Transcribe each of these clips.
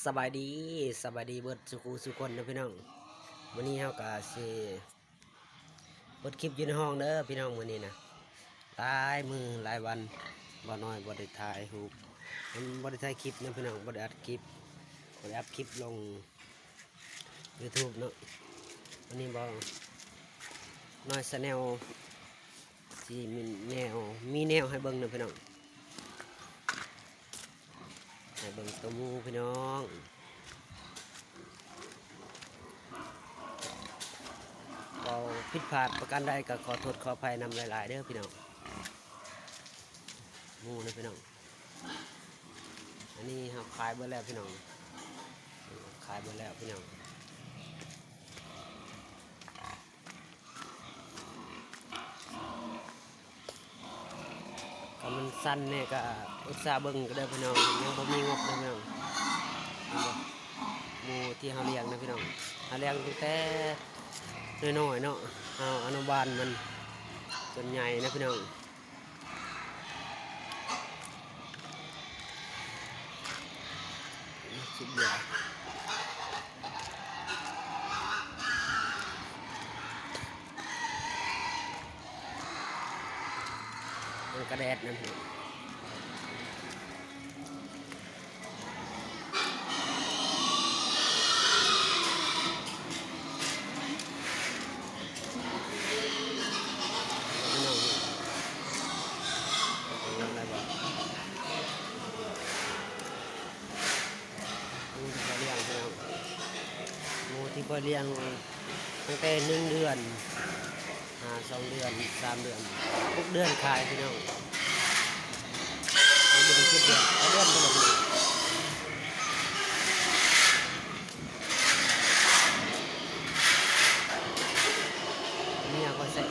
สบายดีเบิดสุคนนะพี่น้องวันนี้เฮาก็สิเปิดคลิปอยู่ในห้องเด้อพี่น้องมื้อนี้นะหลายมือหลายวันบ่น้อยบ่ได้ถ่ายรูปมันบ่ได้ถ่ายคลิปนะพี่น้องบ่ได้อัดคลิปบ่ได้อัพคลิปลง YouTube เนาะวันนี้บ่น้อยแนลสิมีแนวให้เบิ่งนะพี่น้องให้เบิ่งตัวหมูพี่น้องเราผิดพลาดประการใดก็ขอโทษขออภัยนำหลายๆเด้อพี่น้องหมูนะพี่น้องอันนี้เราขายเบิดแล้วพี่น้องขายเบิดแล้วพี่น้องก็มันสั้นเนี่ยก็อุตส่าห์เบิ่งก็ได้พี่น้องยังบ่มีงบนะพี่น้องหมูที่เราเลี้ยงนะพี่น้องเราเลี้ยงตั้งแต่น้อยๆเนาะเอาอนุบาลมันจนใหญ่นะพี่น้องสุดยอดมันกระแดดนั่นพี่อะไรบ้างงูที่พอเลี้ยงตั้งแต่1 เดือน2 เดือน3 เดือน6 เดือนขายพี่น้องเอาอยู่เป็น10 เดือนเอาเดือนไปเลยนี่ก็ใส่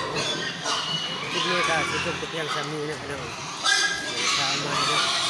คลิปนี้ก็สิจบแต่เพียงสามีนะพี่น้องข้าวมาเนาะ